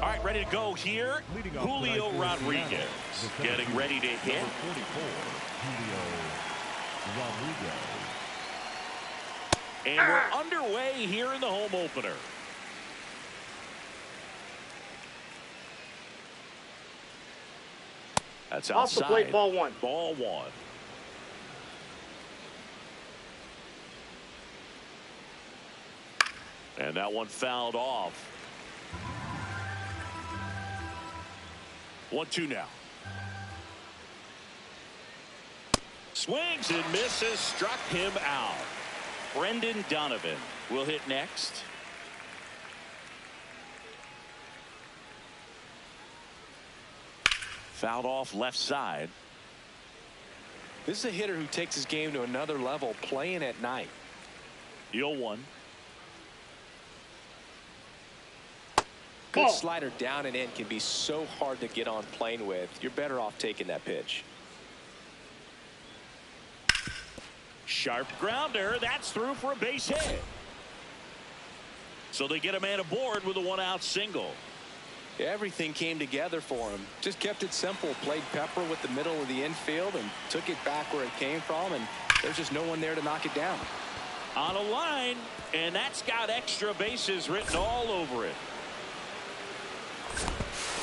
All right, ready to go here. Julio Rodriguez getting ready to hit. Number 44, Julio Rodriguez. And we're underway here in the home opener. That's outside. Off the plate, ball one. Ball one. And that one fouled off. 1-2 now. Swings and misses, struck him out. Brendan Donovan will hit next. Fouled off left side. This is a hitter who takes his game to another level, playing at night. 0-1. Good slider down and in can be so hard to get on plane with. You're better off taking that pitch. Sharp grounder. That's through for a base hit. So they get a man aboard with a one-out single. Everything came together for him. Just kept it simple. Played pepper with the middle of the infield and took it back where it came from. And there's just no one there to knock it down. On a line. And that's got extra bases written all over it.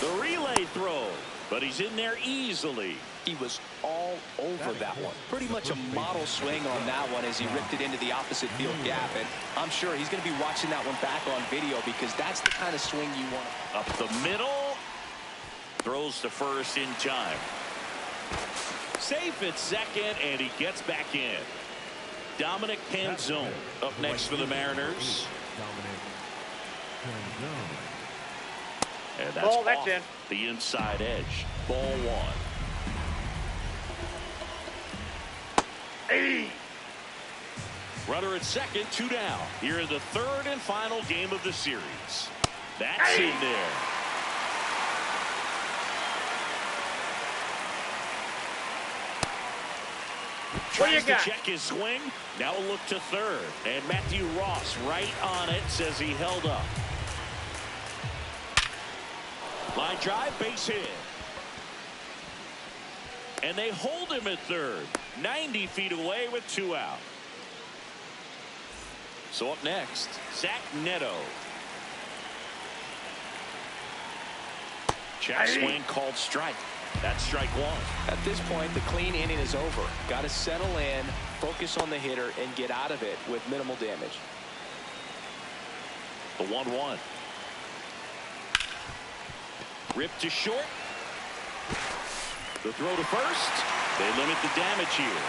The relay throw. But he's in there easily. He was all over that one. Pretty much a model swing on that one as he ripped it into the opposite field gap. And I'm sure he's going to be watching that one back on video because that's the kind of swing you want. Up the middle. Throws to first in time. Safe at second, and he gets back in. Dominic Canzone up next for the Mariners. And that's off in. The inside edge. Ball one. Hey. Runner at second, 2 down. Here in the third and final game of the series. That's in there. Tries to check his swing. Now a look to third. And Matthew Ross right on it, says he held up. Line drive, base hit. And they hold him at third. 90 feet away with 2 out. So up next, Zach Neto. Check swing called strike. That's strike one. At this point, the clean inning is over. Got to settle in, focus on the hitter, and get out of it with minimal damage. The 1-1. Rip to short. The throw to first. They limit the damage here.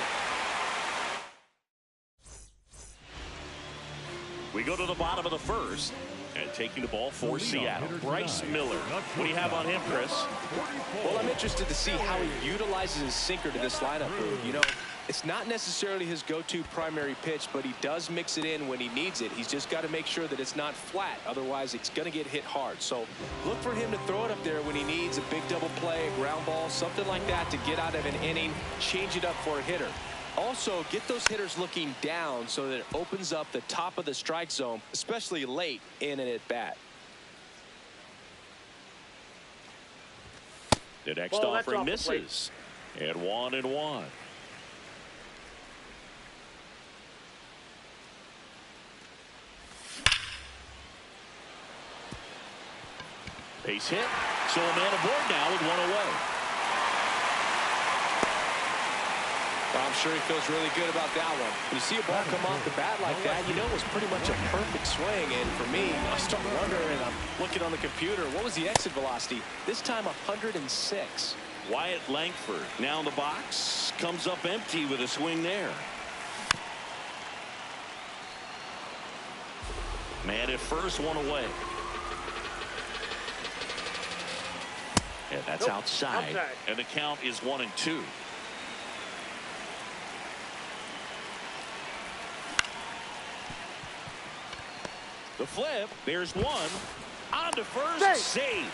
We go to the bottom of the first. And taking the ball for Seattle, Bryce Miller. What do you have on him, Chris? Well, I'm interested to see how he utilizes his sinker to this lineup. You know, it's not necessarily his go-to primary pitch, but he does mix it in when he needs it. He's just got to make sure that it's not flat. Otherwise, it's going to get hit hard. So look for him to throw it up there when he needs a big double play, a ground ball, something like that to get out of an inning, change it up for a hitter. Also, get those hitters looking down so that it opens up the top of the strike zone, especially late in an at-bat. The next offering misses. And 1-1. Base hit. So a man aboard now with 1 away. I'm sure he feels really good about that one. When you see a ball come off the bat like that, you know it was pretty much a perfect swing. And for me, I start wondering, and I'm looking on the computer, what was the exit velocity? This time 106. Wyatt Langford now in the box. Comes up empty with a swing there. Man at first, 1 away. And that's outside. And the count is 1-2. The flip. There's one. On to first. Save.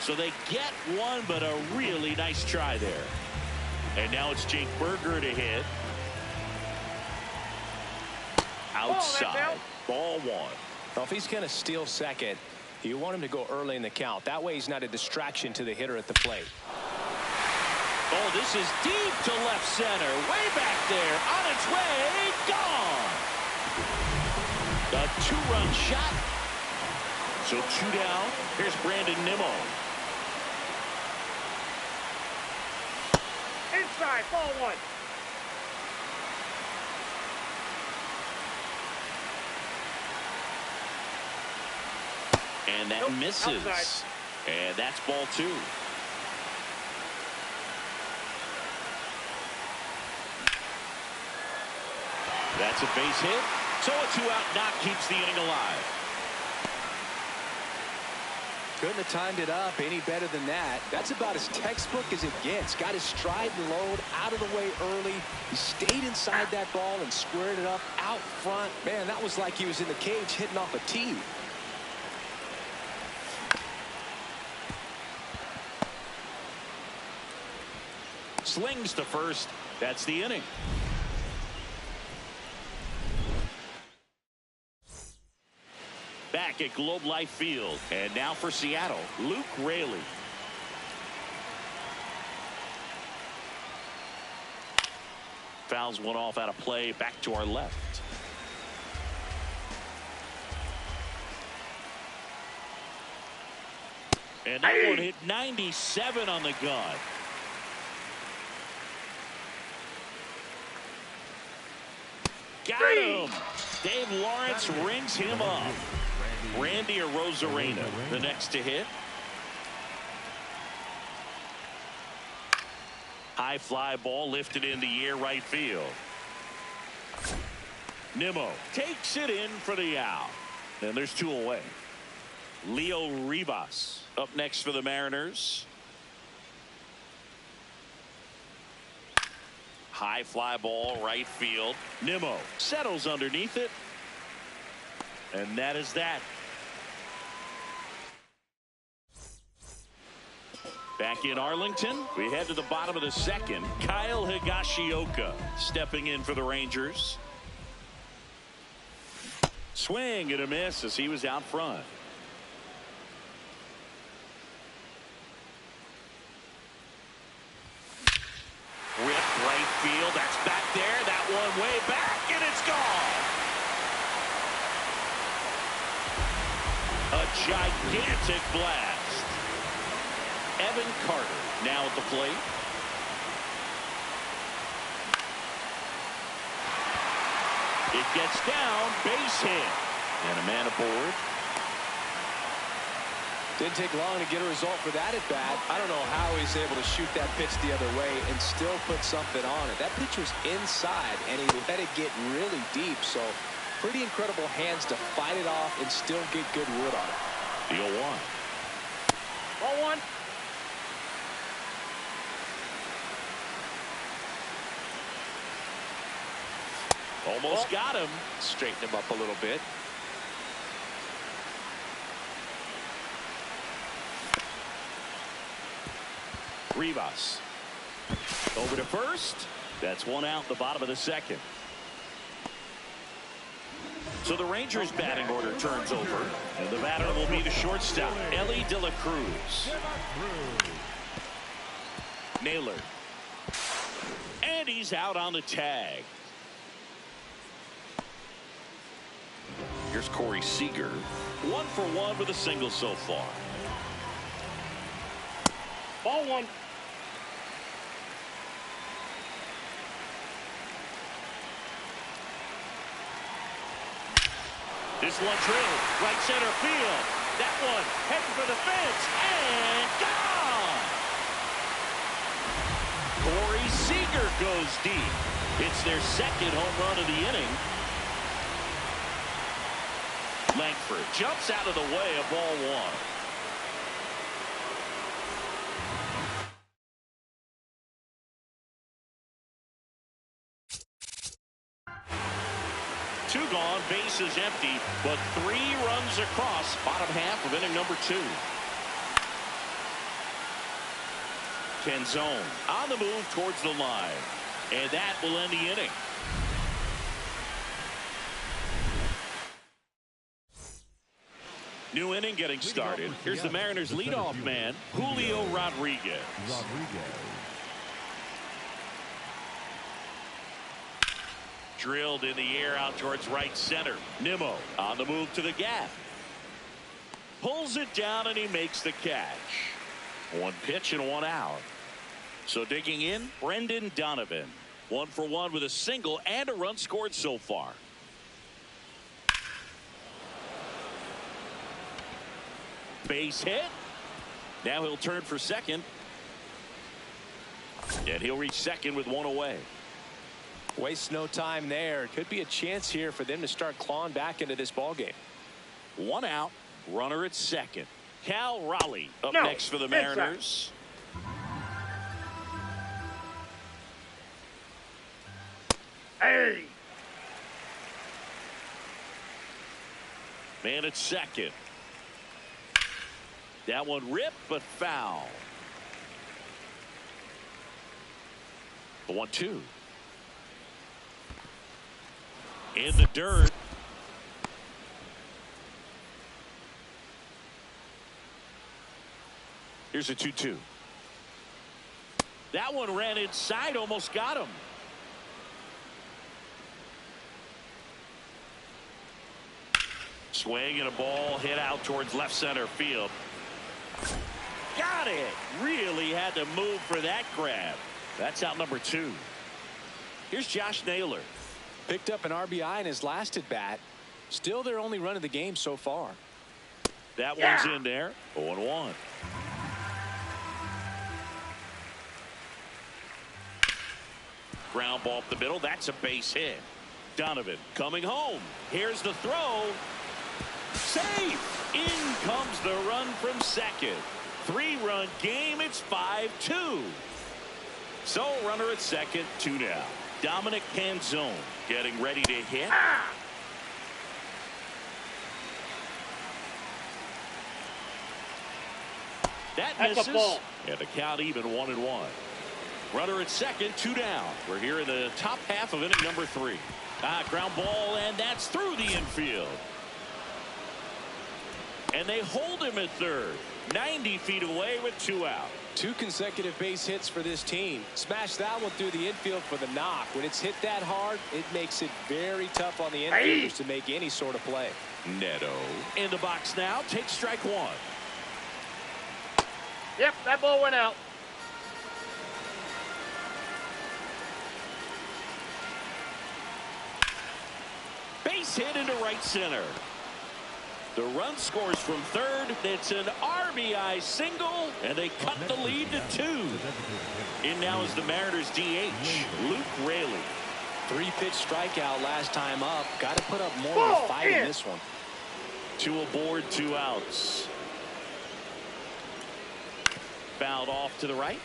So they get one, but a really nice try there. And now it's Jake Burger to hit. Outside. Ball one. Well, if he's going to steal second, you want him to go early in the count. That way he's not a distraction to the hitter at the plate. Oh, this is deep to left center. Way back there. On its way. Gone. A two-run shot. So two down. Here's Brandon Nimmo. Inside, ball one. And that misses. Outside. And that's ball two. That's a base hit. So a two-out knock keeps the inning alive. Couldn't have timed it up any better than that. That's about as textbook as it gets. Got his stride and load out of the way early. He stayed inside that ball and squared it up out front. Man, that was like he was in the cage hitting off a tee. Slings to first. That's the inning. Back at Globe Life Field. And now for Seattle, Luke Raley. Fouls one off out of play. Back to our left. And that one hit 97 on the gun. Got him. Dave Lawrence rings him up. Randy Arozarena, the next to hit. High fly ball lifted in the air right field. Nimmo takes it in for the out. And there's two away. Leo Rivas up next for the Mariners. High fly ball right field. Nimmo settles underneath it. And that is that. Back in Arlington, we head to the bottom of the second. Kyle Higashioka stepping in for the Rangers. Swing and a miss as he was out front. Rip right field. That's back there. That one way back, and it's gone. A gigantic blast. Evan Carter now at the plate. It gets down, base hit, and a man aboard. Didn't take long to get a result for that at bat. I don't know how he's able to shoot that pitch the other way and still put something on it. That pitch was inside, and he let it get really deep. So pretty incredible hands to fight it off and still get good wood on it. The 0-1. Ball one. Almost got him. Straighten him up a little bit. Rivas over to first. That's one out in the bottom of the second. So the Rangers batting order turns over, and the batter will be the shortstop, Elly De La Cruz. Naylor, and he's out on the tag. Here's Corey Seager, 1 for 1 with a single so far. Ball one. This one drilled right center field. That one heading for the fence and gone. Corey Seager goes deep. It's their second home run of the inning. Langford jumps out of the way of ball one. 2 gone, bases empty, but 3 runs across bottom half of inning number 2. Canzone on the move towards the line, and that will end the inning. New inning getting started. Here's the Mariners leadoff man, Julio Rodriguez. Drilled in the air out towards right center. Nimmo on the move to the gap. Pulls it down and he makes the catch. 1 pitch and 1 out. So digging in, Brendan Donovan. 1 for 1 with a single and a run scored so far. Base hit. Now he'll turn for second. And he'll reach second with 1 away. Waste no time there. Could be a chance here for them to start clawing back into this ball game. 1 out. Runner at second. Cal Raleigh up next for the Mariners. Hey! Man at second. That one ripped but foul. The 1-2. In the dirt. Here's a 2-2. That one ran inside, almost got him. Swing and a ball hit out towards left center field. Got it. Really had to move for that grab. That's out number 2. Here's Josh Naylor. Picked up an RBI in his last at bat. Still their only run of the game so far. That one's in there. 0-1. Ground ball up the middle. That's a base hit. Donovan coming home. Here's the throw. Safe. In comes the run from second. 3-run game. It's 5-2. So runner at second, 2 now. Dominic Canzone getting ready to hit. That misses. A ball. And the count even 1-1. Runner at second, 2 down. We're here in the top half of inning number 3. Ground ball, and that's through the infield. And they hold him at third. 90 feet away with 2 out. 2 consecutive base hits for this team. Smash that one through the infield for the knock. When it's hit that hard, it makes it very tough on the infielders to make any sort of play. Neto in the box now. Takes strike 1. Yep, that ball went out. Base hit into right center. The run scores from third. It's an RBI single, and they cut the lead to 2. In now is the Mariners DH, Luke Raley. 3-pitch strikeout last time up. Got to put up more of a fight in this one. 2 aboard, 2 outs. Fouled off to the right.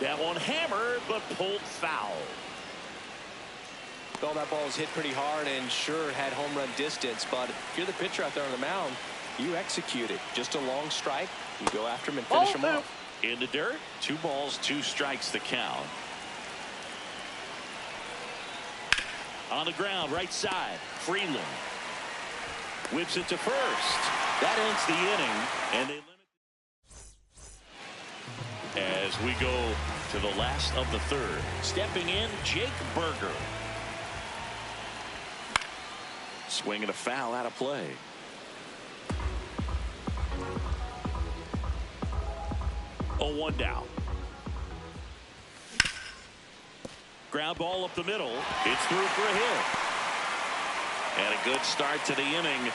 That one hammered, but pulled foul. Well, that ball was hit pretty hard and sure had home run distance, but if you're the pitcher out there on the mound, you execute it. Just a long strike. You go after him and finish him off. In the dirt. 2 balls, 2 strikes the count. On the ground, right side. Freeland whips it to first. That ends the inning, and they limit as we go to the last of the 3rd. Stepping in, Jake Burger. Swinging a foul out of play. Oh, 1 down. Ground ball up the middle. It's through for a hit. And a good start to the inning.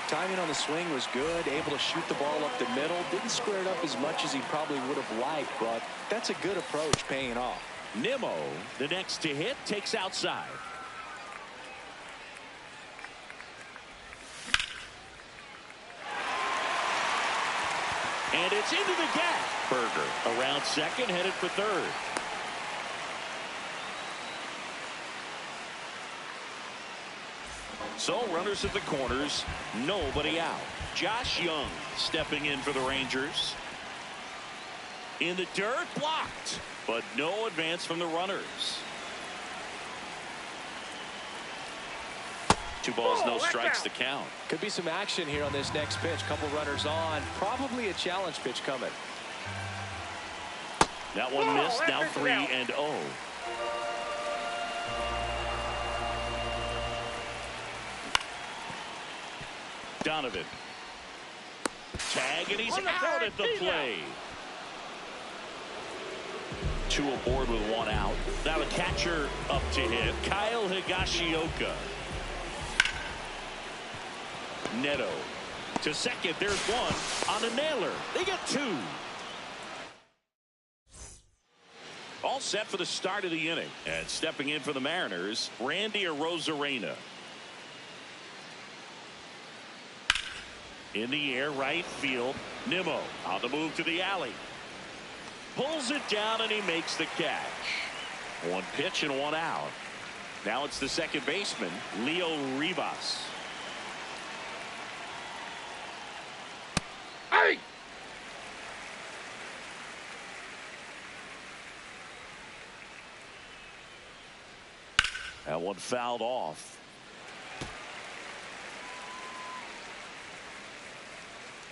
Timing on the swing was good. Able to shoot the ball up the middle. Didn't square it up as much as he probably would have liked, but that's a good approach paying off. Nimmo, the next to hit, takes outside. And it's into the gap. Berger around second, headed for third. So runners at the corners, nobody out. Josh Young stepping in for the Rangers. In the dirt, blocked, but no advance from the runners. 2 balls, no strikes to count. Could be some action here on this next pitch. Couple runners on. Probably a challenge pitch coming. That one missed. Now 3-0. Donovan. Tag, and he's out at the plate. 2 aboard with 1 out. Now the catcher up to hit. Kyle Higashioka. Neto to second. There's 1 on a nailer. They get 2. All set for the start of the inning. And stepping in for the Mariners, Randy Arozarena. In the air, right field. Nimmo on the move to the alley. Pulls it down, and he makes the catch. 1 pitch and 1 out. Now it's the second baseman, Leo Rivas. Hey! That one fouled off.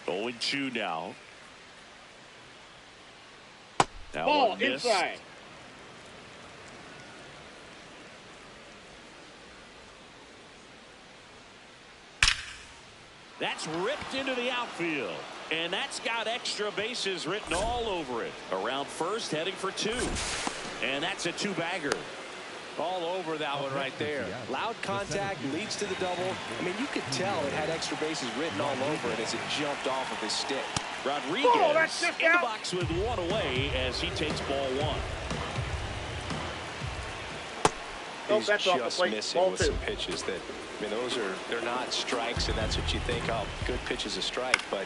Going 2 now. That Ball one missed. inside. That's ripped into the outfield. And that's got extra bases written all over it. Around first, heading for 2. And that's a 2-bagger. All over that one right there. Loud contact leads to the double. I mean, you could tell it had extra bases written all over it as it jumped off of his stick. Rodriguez that's just in the out. box with 1 away as he takes ball 1. Oh, He's that's off the just plate. missing Ball with 2. some pitches that, I mean, they're not strikes, and that's what you think, oh, good pitch is a strike, but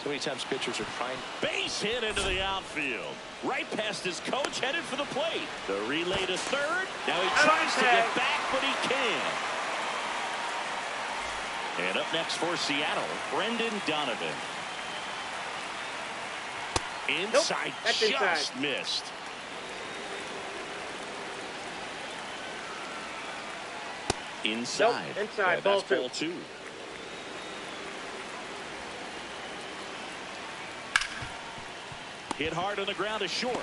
so many times pitchers are trying. Base hit into the outfield. Right past his coach, headed for the plate. The relay to third. Now he tries to get back, but he can't. And up next for Seattle, Brendan Donovan. Inside, that's just inside. missed. Inside. Nope, inside, That's ball 2. ball 2. Hit hard on the ground to short.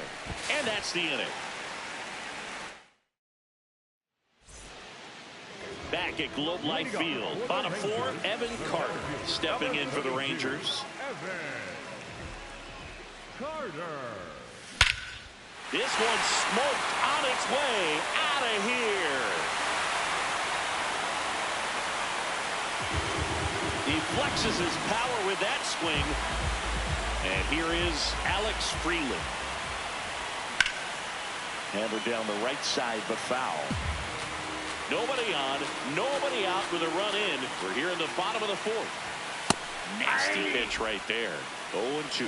And that's the inning. Back at Globe Life Field, bottom 4, Evan Carter stepping in for the Rangers. This one smoked on its way out of here. He flexes his power with that swing. And here is Alex Freeland. Hammered down the right side, but foul. Nobody on, nobody out with a run in. We're here in the bottom of the 4th. Nasty pitch right there. 0-2.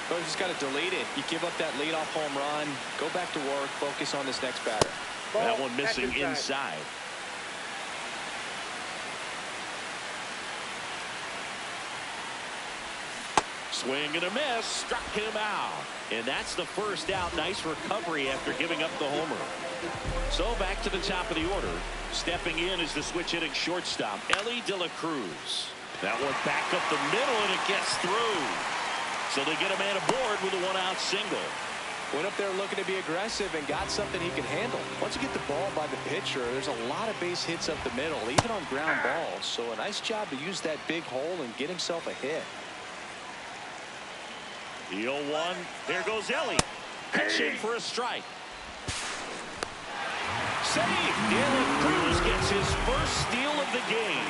But just got to delete it. You give up that leadoff home run, go back to work, focus on this next batter. That one missing inside. Swing and a miss, struck him out. And that's the first out. Nice recovery after giving up the homer. So back to the top of the order. Stepping in is the switch hitting shortstop, Elly De La Cruz. That one back up the middle, and it gets through. So they get a man aboard with a 1-out single. Went up there looking to be aggressive and got something he can handle. Once you get the ball by the pitcher, there's a lot of base hits up the middle, even on ground balls. So a nice job to use that big hole and get himself a hit. The 0-1. There goes Elly. Pitching for a strike. Save. De La Cruz gets his first steal of the game.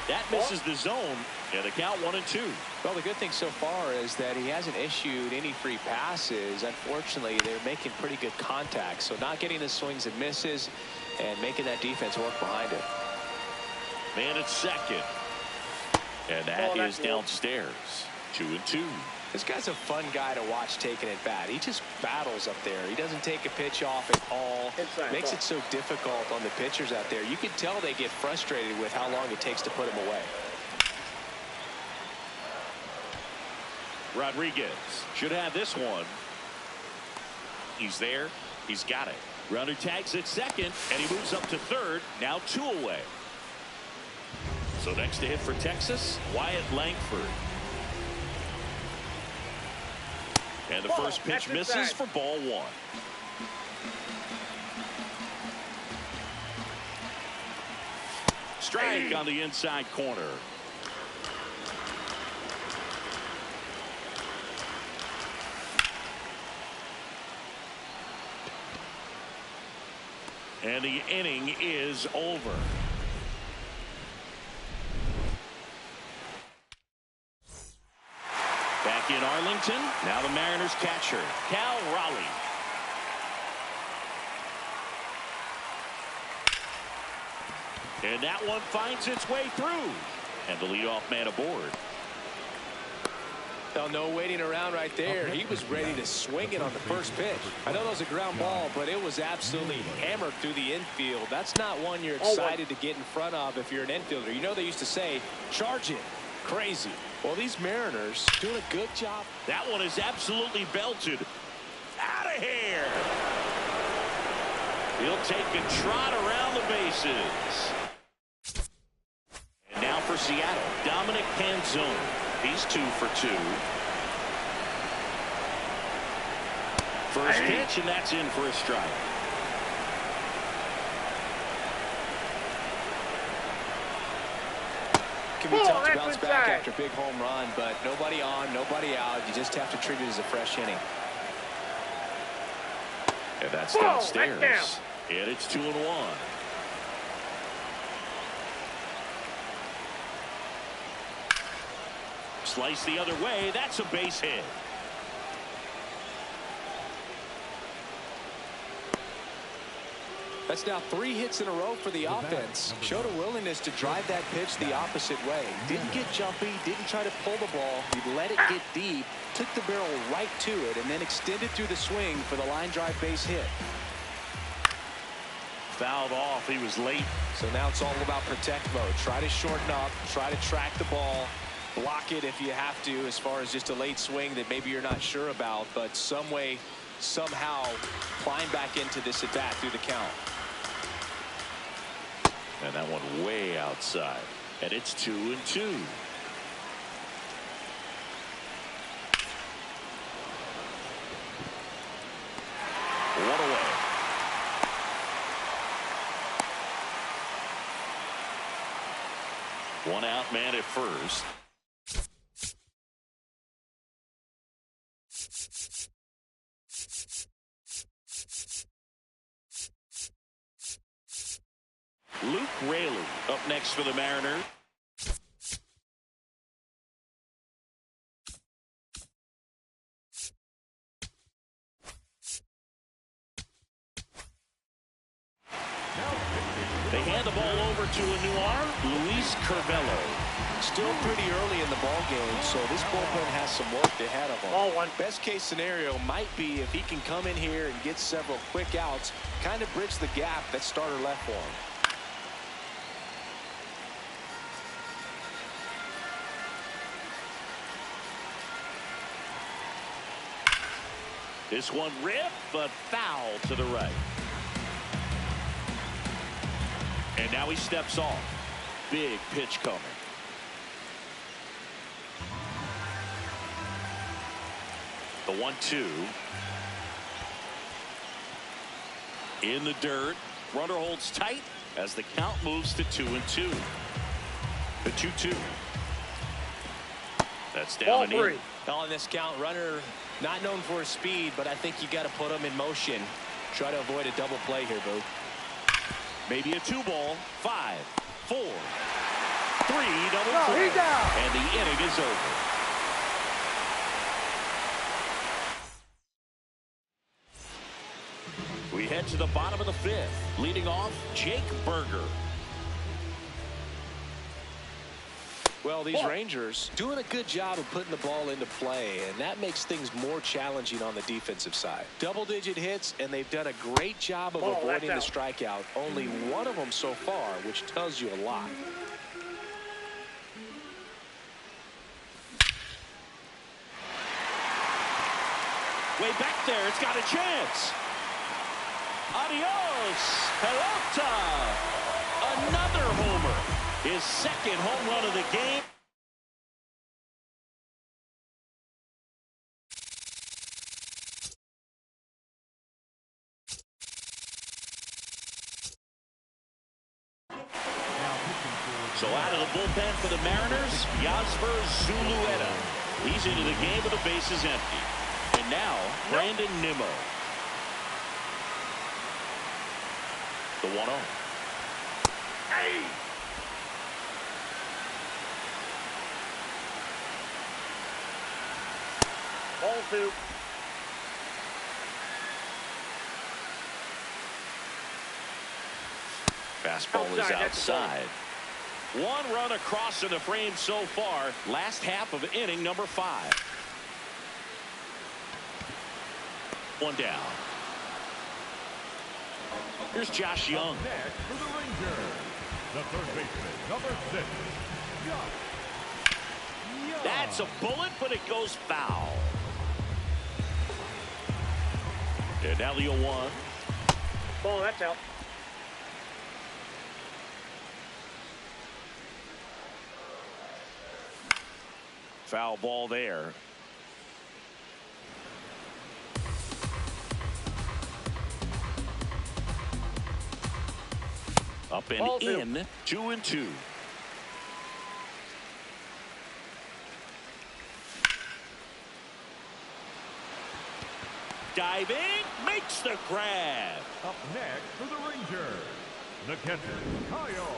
That misses the zone. And the count 1-2. Well, the good thing so far is that he hasn't issued any free passes. Unfortunately, they're making pretty good contact. So not getting the swings and misses and making that defense work behind it. Man at second. And that is downstairs. 2-2. This guy's a fun guy to watch taking at bat. He just battles up there. He doesn't take a pitch off at all. Makes it so difficult on the pitchers out there. You can tell they get frustrated with how long it takes to put him away. Rodriguez should have this one. He's there. He's got it. Runner tags at second, and he moves up to third. Now 2 away. So next to hit for Texas, Wyatt Langford. And the first pitch misses for ball 1. Strike on the inside corner. And the inning is over. Back in Arlington. Now the Mariners catcher, Cal Raleigh. And that one finds its way through. And the leadoff man aboard. Well, no waiting around right there. He was ready to swing it on the first pitch. I know that was a ground ball, but it was absolutely hammered through the infield. That's not one you're excited to get in front of if you're an infielder. You know they used to say, charge it. Crazy. Well, these Mariners doing a good job. That one is absolutely belted. Out of here. He'll take a trot around the bases. And now for Seattle, Dominic Canzone. He's 2 for 2. First pitch, and that's in for a strike. Can be tough to bounce back after a big home run, but nobody on, nobody out. You just have to treat it as a fresh inning. And that's downstairs. And it's 2-1. Slice the other way. That's a base hit. That's now 3 hits in a row for the offense. Showed a willingness to drive that pitch the opposite way. Didn't get jumpy, didn't try to pull the ball. He let it get deep, took the barrel right to it, and then extended through the swing for the line drive base hit. Fouled off. He was late. So now it's all about protect mode. Try to shorten up, try to track the ball. Block it if you have to, as far as just a late swing that maybe you're not sure about, but some way, somehow climb back into this at bat through the count. And that one way outside. And it's 2-2. One away. One out man at first. Luke Raley up next for the Mariners. They hand the ball over to a new arm, Luis Curvelo. Still pretty early in the ball game, so this bullpen has some work ahead of them. Ball 1. Best case scenario might be if he can come in here and get several quick outs, kind of bridge the gap that starter left for him. This one ripped, but foul to the right. And now he steps off. Big pitch coming. The 1-2. In the dirt. Runner holds tight as the count moves to 2-2. The 2-2. That's down and in. On this count, runner not known for his speed, but I think you got to put him in motion. Try to avoid a double play here, Boo. Maybe a 2-ball. 5, 4, 3, double play. He's down. And the inning is over. We head to the bottom of the 5th. Leading off, Jake Burger. Well, these Rangers doing a good job of putting the ball into play, and that makes things more challenging on the defensive side. Double-digit hits, and they've done a great job of avoiding the strikeout. Only one of them so far, which tells you a lot. Way back there, it's got a chance. Adios, pelota. Another homer. His second home run of the game. So out of the bullpen for the Mariners, Yasver Zulueta. He's into the game with the bases empty. And now, Brandon Nimmo. The 1-0. Hey! Ball 2. Fastball is outside. One run across in the frame so far. Last half of inning number 5. One down. Here's Josh Young. Next for the Rangers, the third baseman, number 6, Young. That's a bullet, but it goes foul. And now the 0-1. Ball, that's out. Foul ball there. Up and Ball in, 2-2. Diving, makes the grab. Up next for the Rangers, the catcher, Kyle.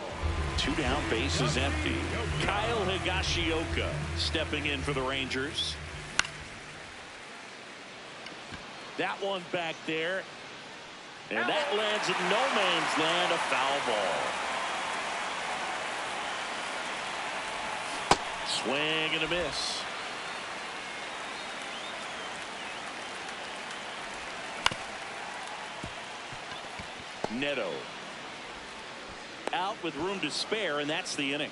2 down, bases empty. Kyle Higashioka stepping in for the Rangers. That one back there. And that lands in no man's land, a foul ball. Swing and a miss. Neto out with room to spare, and that's the inning.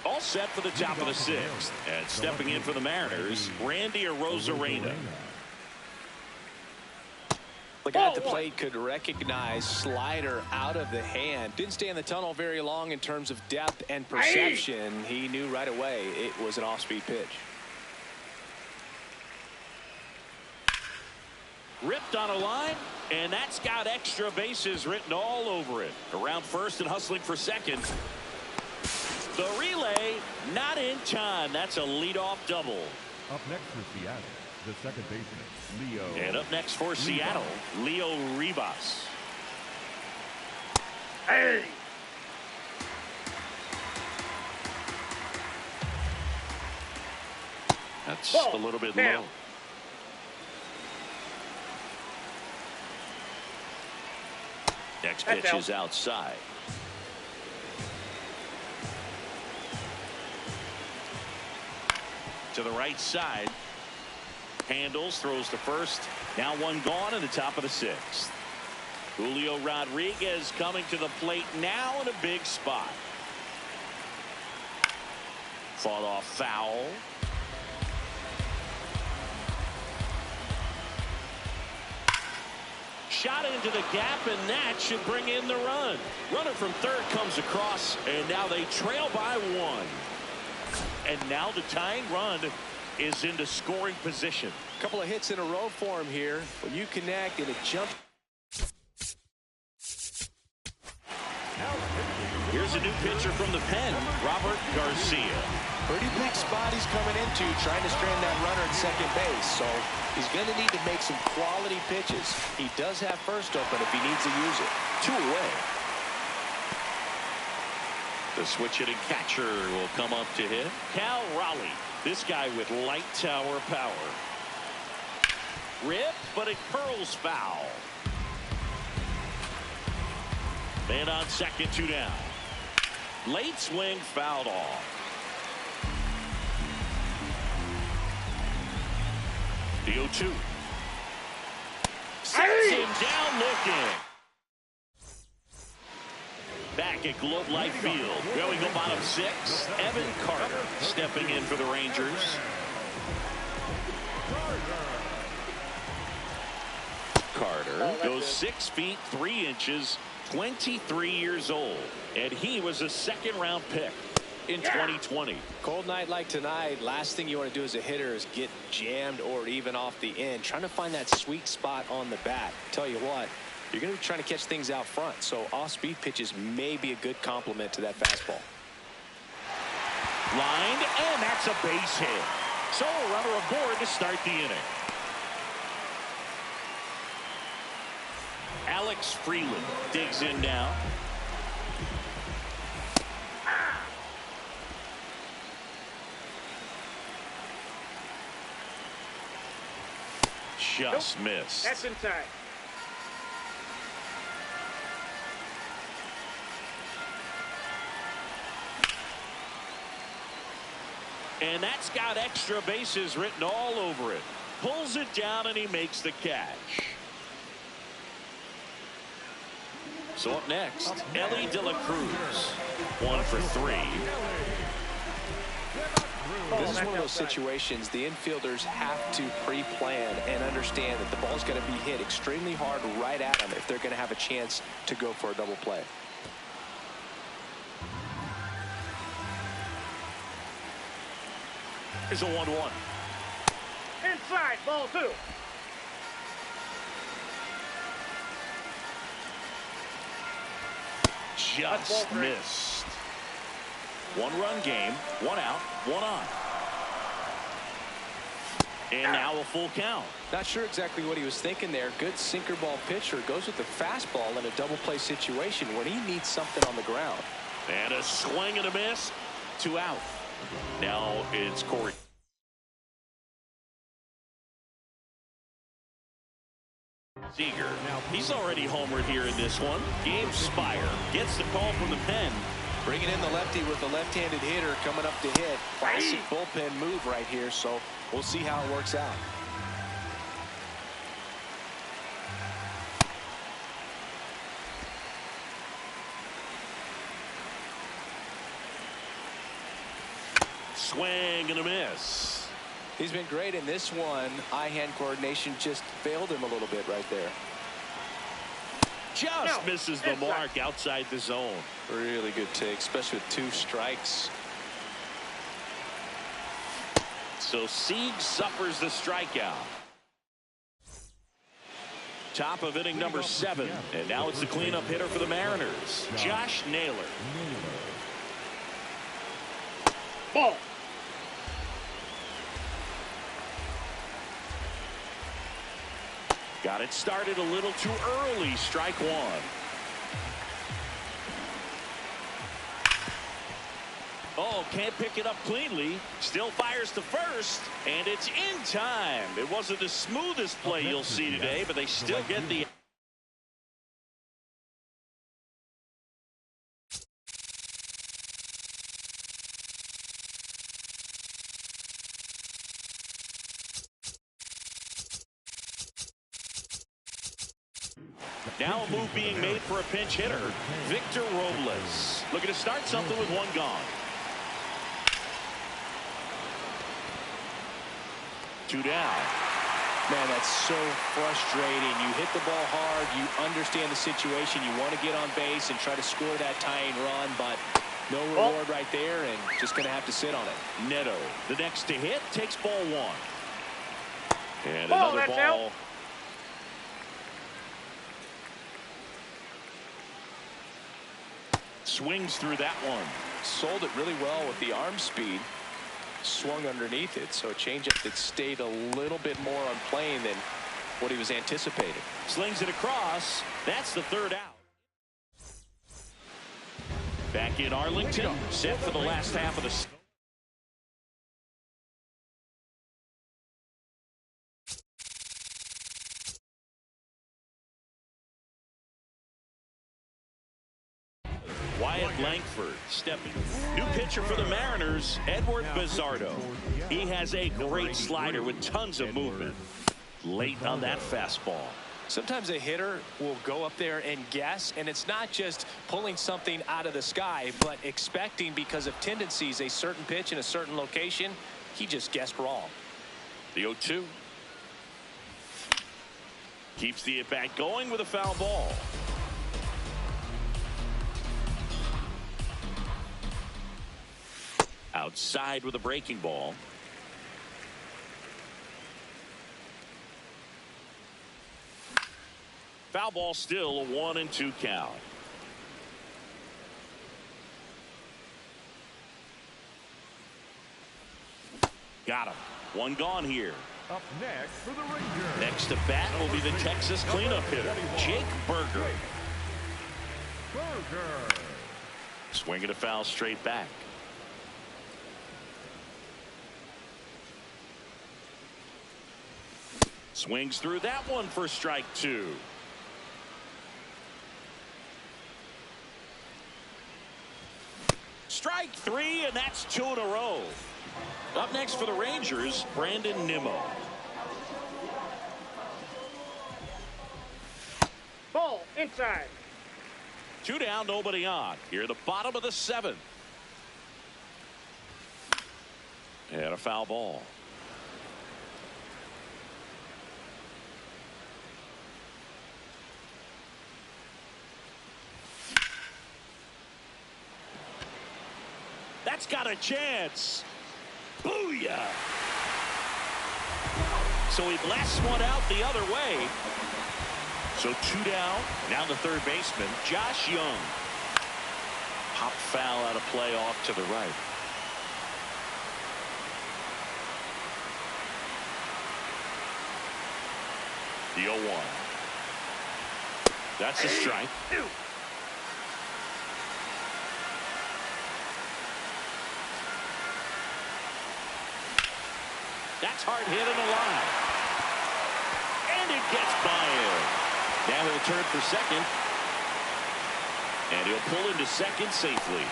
All set for the top of the 6th. And stepping in for the Mariners, Randy Arozarena. The guy at the plate could recognize slider out of the hand. Didn't stay in the tunnel very long in terms of depth and perception. He knew right away it was an off-speed pitch. Ripped on a line, and that's got extra bases written all over it. Around first and hustling for second. The relay not in time. That's a leadoff double. Up next for Seattle, the second baseman, Leo. And up next for Seattle, Leo Rivas. Hey! That's Ball. a little bit Now. low. Next That's pitch out. is outside. To the right side. Handles, throws to first. Now one gone in the top of the 6th. Julio Rodriguez coming to the plate now in a big spot. Fought off foul. Shot into the gap, and that should bring in the run. Runner from third comes across, and now they trail by 1. And now the tying run is into scoring position. A couple of hits in a row for him here. When you connect and it jumps. Here's a new pitcher from the pen, Robert Garcia. Pretty big spot he's coming into, trying to strand that runner at second base. So he's going to need to make some quality pitches. He does have first open if he needs to use it. 2 away. The switch hitting catcher will come up to hit. Cal Raleigh, this guy with light tower power. Ripped, but it curls foul. Man on second, 2 down. Late swing, fouled off. The 0-2. Sets him down looking. Back at Globe Life Field. Going go bottom 6. Evan Carter stepping in for the Rangers. Carter goes 6 feet 3 inches, 23 years old, and he was a second-round pick in 2020. Cold night like tonight, last thing you want to do as a hitter is get jammed or even off the end, trying to find that sweet spot on the bat. Tell you what, you're going to be trying to catch things out front, so off-speed pitches may be a good complement to that fastball. Lined, and that's a base hit. So a runner aboard to start the inning. Alex Freeland digs in now. Just missed. That's inside. And that's got extra bases written all over it. Pulls it down and he makes the catch. So up next, Elly De La Cruz. 1 for 3. This is one of those situations the infielders have to pre-plan and understand that the ball's going to be hit extremely hard right at them if they're going to have a chance to go for a double play. Here's a 1-1. Inside, ball 2. Just missed. 1-run game, 1 out, 1 on. And now a full count. Not sure exactly what he was thinking there. Good sinker ball pitcher goes with the fastball in a double play situation when he needs something on the ground. And a swing and a miss. 2 out. Now it's Corey Seager. He's already homered here in this one. Gabe Spire gets the call from the pen. Bringing in the lefty with the left-handed hitter coming up to hit. Classic bullpen move right here, so we'll see how it works out. Swing and a miss. He's been great in this one. Eye-hand coordination just failed him a little bit right there. Just misses the mark outside the zone. Really good take, especially with 2 strikes. So Sieg suffers the strikeout. Top of inning number 7. And now it's the cleanup hitter for the Mariners, Josh Naylor. Ball. Got it started a little too early. Strike 1. Oh, can't pick it up cleanly. Still fires to first, and it's in time. It wasn't the smoothest play you'll see today, but they still get the... Now a move being made for a pinch hitter, Victor Robles. Looking to start something with 1 gone. 2 down. Man, that's so frustrating. You hit the ball hard. You understand the situation. You want to get on base and try to score that tying run, but no reward right there, and just going to have to sit on it. Neto, the next to hit, takes ball 1. And Ball, another that's ball. out. Swings through that one. Sold it really well with the arm speed. Swung underneath it, so a changeup that stayed a little bit more on plane than what he was anticipating. Slings it across. That's the 3rd out. Back in Arlington, set for the last half of the... Stepping. New pitcher for the Mariners, Edward Bizardo. He has a great slider with tons of movement. Late on that fastball. Sometimes a hitter will go up there and guess, and it's not just pulling something out of the sky, but expecting because of tendencies a certain pitch in a certain location. He just guessed wrong. The 0-2. Keeps the at-bat going with a foul ball. Outside with a breaking ball. Foul ball, still a 1-2 count. Got him. One gone here. Up next for the Rangers. Next to bat will be the Texas cleanup hitter, Jake Burger. Burger. Swinging a foul straight back. Swings through that one for strike 2. Strike 3, and that's 2 in a row. Up next for the Rangers, Brandon Nimmo. Ball inside. 2 down, nobody on. Here at the bottom of the 7th. And a foul ball. That's got a chance. Booyah. So he blasts one out the other way. So 2 down. Now the third baseman, Josh Young. Pop foul out of play off to the right. The 0-1. That's a strike. That's hard hit in the line. And it gets by him. Now he'll turn for second. And he'll pull into second safely.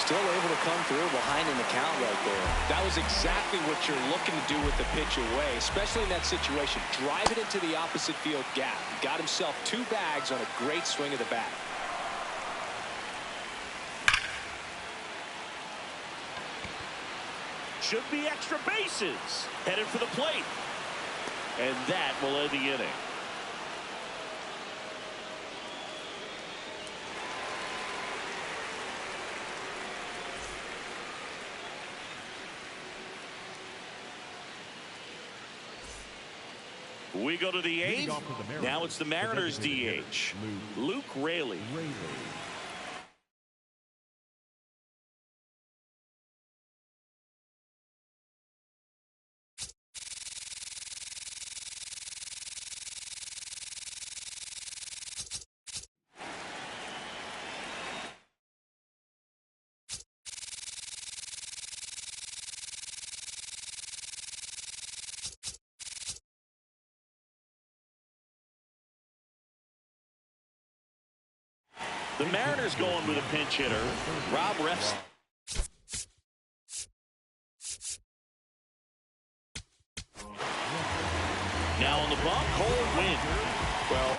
Still able to come through behind in the count right there. That was exactly what you're looking to do with the pitch away, especially in that situation. Drive it into the opposite field gap. Got himself 2 bags on a great swing of the bat. Should be extra bases. Headed for the plate. And that will end the inning. We go to the 8th. Now it's the Mariners DH, Luke Raley. The Mariners going with a pinch hitter, Rob Refs. Now on the bump, Cole Winn. Well,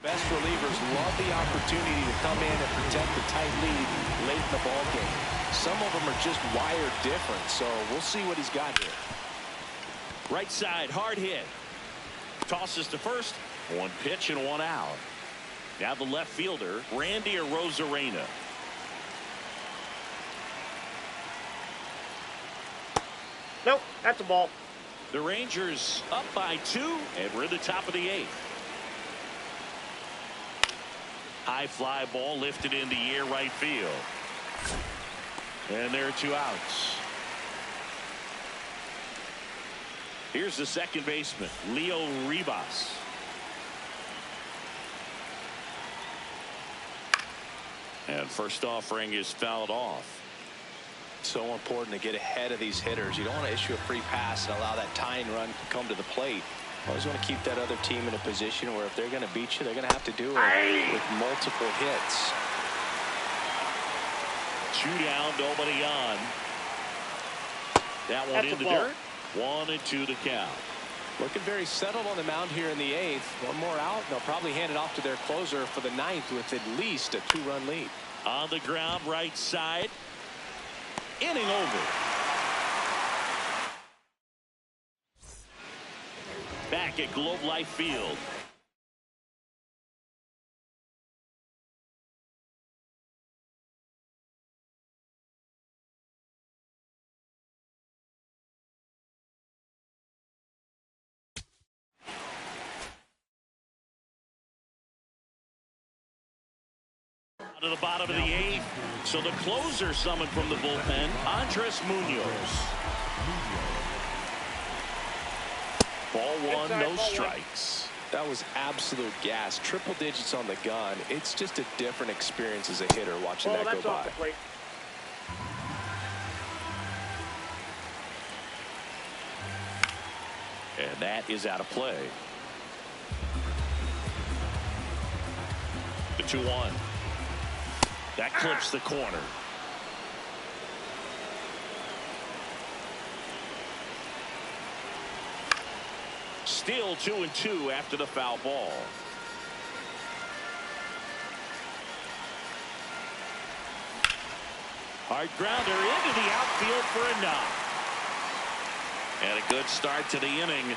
Best relievers love the opportunity to come in and protect the tight lead late in the ball game. Some of them are just wired different, so we'll see what he's got here. Right side, hard hit. Tosses to first. 1 pitch and 1 out. Now the left fielder, Randy Arozarena. Nope, that's a ball. The Rangers up by 2, and we're in the top of the 8th. High fly ball lifted in the air right field. And there are 2 outs. Here's the second baseman, Leo Rivas. And first offering is fouled off. So important to get ahead of these hitters. You don't want to issue a free pass and allow that tying run to come to the plate. You always want to keep that other team in a position where if they're going to beat you, they're going to have to do it with multiple hits. 2 down, nobody on. That one in the dirt. 1-2 to count. Looking very settled on the mound here in the 8th. One more out. They'll probably hand it off to their closer for the 9th with at least a 2-run lead. On the ground, right side. Inning over. Back at Globe Life Field. To the bottom of the 8th. So the closer summoned from the bullpen, Andres Munoz. Ball 1, no strikes. That was absolute gas. Triple digits on the gun. It's just a different experience as a hitter watching that go by. And that is out of play. The 2-1. That clips the corner. Still 2-2 after the foul ball. Hard grounder into the outfield for a knock. And a good start to the inning.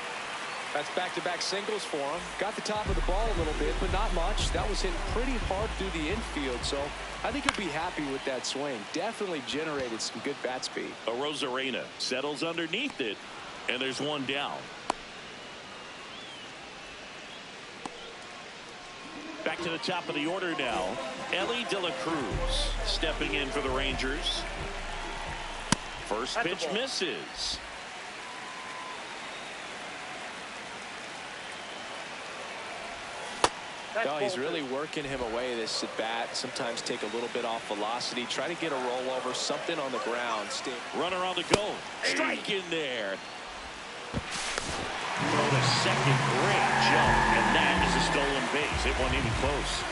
That's back-to-back singles for him. Got the top of the ball a little bit, but not much. That was hit pretty hard through the infield, so I think he'll be happy with that swing. Definitely generated some good bat speed. Arozarena settles underneath it, and there's 1 down. Back to the top of the order now. Elly De La Cruz stepping in for the Rangers. First pitch misses. No, he's really working him away this at bat. Sometimes take a little bit off velocity. Try to get a rollover, something on the ground. Runner on the go. Strike in there. Throw to second. Great jump. And that is a stolen base. It wasn't even close.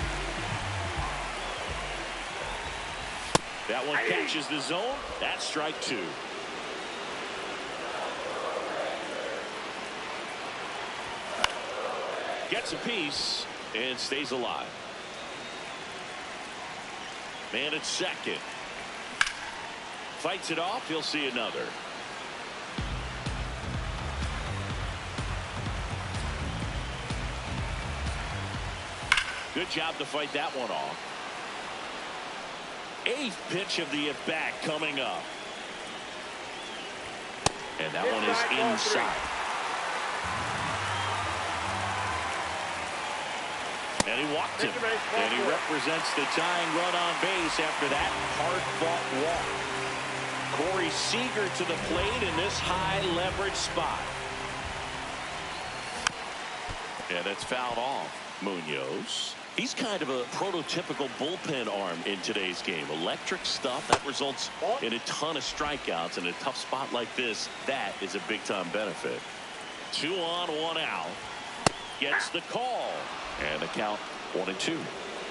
That one catches the zone. That's strike 2. Gets a piece. And stays alive. Man at second. Fights it off. He'll see another. Good job to fight that one off. 8th pitch of the at-bat coming up. And that one is inside. And he walked him. And he represents the tying run on base after that hard-fought walk. Corey Seager to the plate in this high-leverage spot. And that's fouled off. Munoz. He's kind of a prototypical bullpen arm in today's game. Electric stuff that results in a ton of strikeouts. In a tough spot like this, that is a big-time benefit. 2 on, 1 out. Gets the call. And the count 1-2.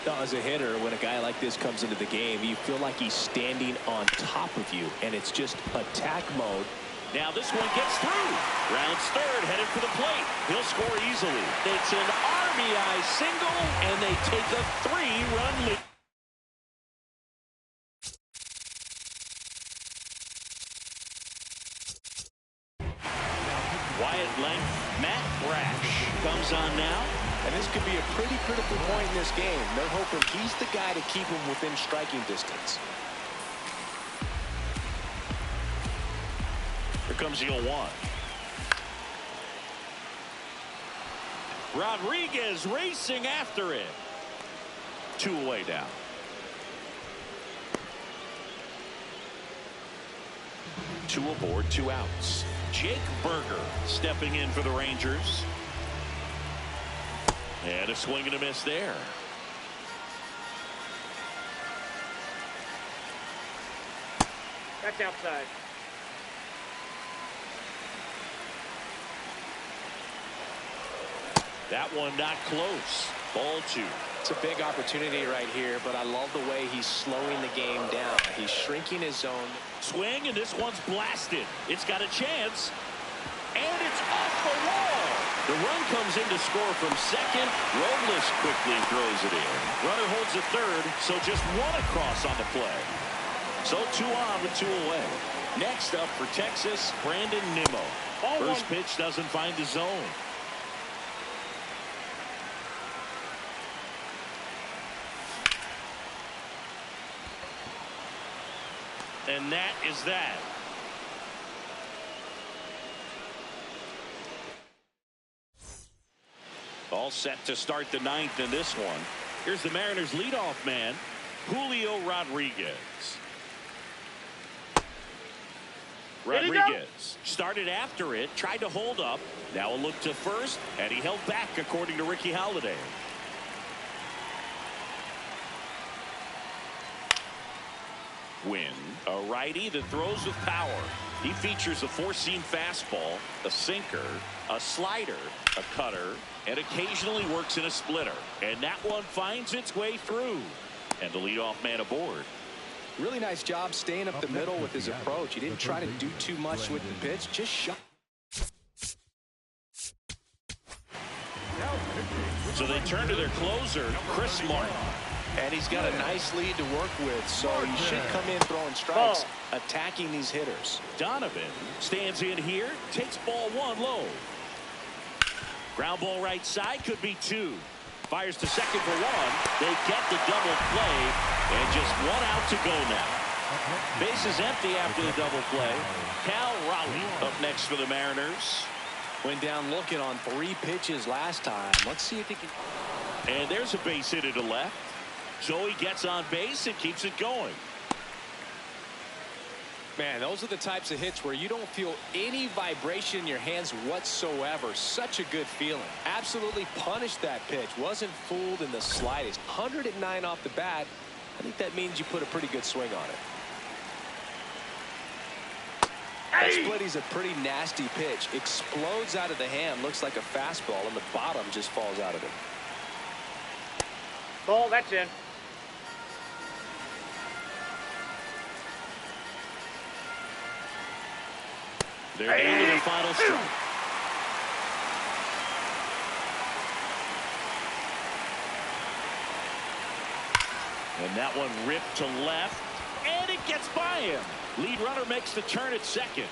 Now, as a hitter, when a guy like this comes into the game, you feel like he's standing on top of you, and it's just attack mode. Now this one gets through. Rounds third, headed for the plate. He'll score easily. It's an RBI single, and they take a 3-run lead. Wyatt length, Matt Brash comes on now. And this could be a pretty critical point in this game. They're hoping he's the guy to keep him within striking distance. Here comes the 0-1. Rodriguez racing after it. 2 away now. Two aboard, 2 outs. Jake Burger stepping in for the Rangers. And a swing and a miss there. That's outside. That one not close. Ball 2. It's a big opportunity right here, but I love the way he's slowing the game down. He's shrinking his zone. Swing, and this one's blasted. It's got a chance. And it's off the wall. The run comes in to score from second. Robles quickly throws it in. Runner holds at third, so just 1 across on the play. So 2 on with 2 away. Next up for Texas, Brandon Nimmo. First pitch doesn't find the zone. And that is that. All set to start the 9th in this one. Here's the Mariners leadoff man, Julio Rodriguez. Rodriguez started after it, tried to hold up. Now a look to first, and he held back according to Ricky Holiday. Win, a righty that throws with power. He features a 4-seam fastball, a sinker, a slider, a cutter, and occasionally works in a splitter. And that one finds its way through. And the leadoff man aboard. Really nice job staying up the middle with his approach. He didn't try to do too much with the pitch, just shot. So they turn to their closer, Chris Martin. And he's got a nice lead to work with, so he should come in throwing strikes, attacking these hitters. Donovan stands in here, takes ball 1 low. Ground ball right side, could be 2. Fires to second for 1. They get the double play, and just 1 out to go now. Bases empty after the double play. Cal Raleigh up next for the Mariners. Went down looking on 3 pitches last time. Let's see if he can. And there's a base hit to left. So he gets on base and keeps it going. Man, those are the types of hits where you don't feel any vibration in your hands whatsoever. Such a good feeling. Absolutely punished that pitch. Wasn't fooled in the slightest. 109 off the bat. I think that means you put a pretty good swing on it. That split is a pretty nasty pitch. Explodes out of the hand. Looks like a fastball, and the bottom just falls out of it. Ball, that's in. They're into the final strike. And that one ripped to left, and it gets by him. Lead runner makes the turn at second.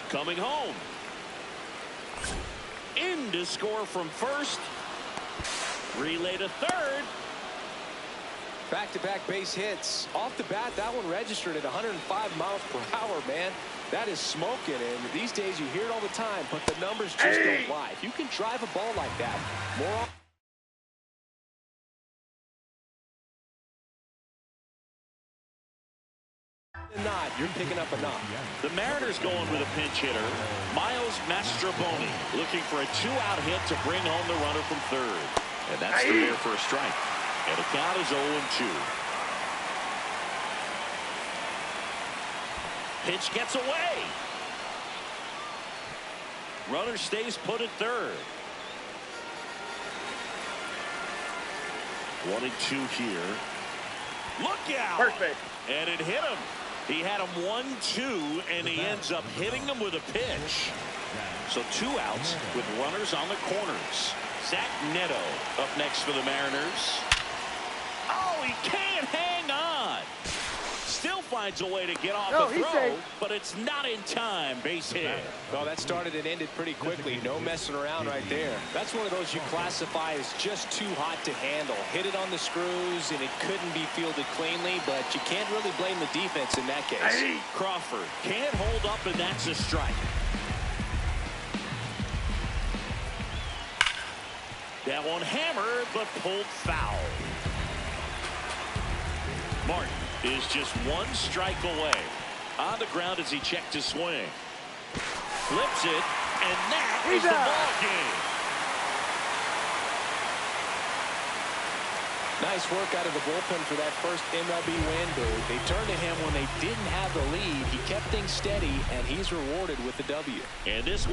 Coming home. In to score from first. Relay to third. Back-to-back base hits. Off the bat, that one registered at 105 miles per hour, man. That is smoking, and these days you hear it all the time, but the numbers just don't lie. If you can drive a ball like that, more often than not, you're picking up a knock. The Mariners going with a pinch hitter, Miles Mastrobuoni, looking for a 2-out hit to bring home the runner from third. And that's the there for a strike. And the count is 0-2. Pitch gets away. Runner stays put at third. 1-2 here. Look out! Perfect. And it hit him. He had him 1-2, and he ends up hitting him with a pitch. So 2 outs with runners on the corners. Zach Neto up next for the Mariners. Oh, he can't hang on. Still finds a way to get off the throw, but it's not in time. Base hit. Well, that started and ended pretty quickly. No messing around right there. That's one of those you classify as just too hot to handle. Hit it on the screws, and it couldn't be fielded cleanly, but you can't really blame the defense in that case. Crawford can't hold up, and that's a strike. That one hammered, but pulled foul. Martin is just one strike away. On the ground as he checked his swing. Flips it, and that is the ball game. Nice work out of the bullpen for that first MLB win, dude. They turned to him when they didn't have the lead. He kept things steady, and he's rewarded with the W. And this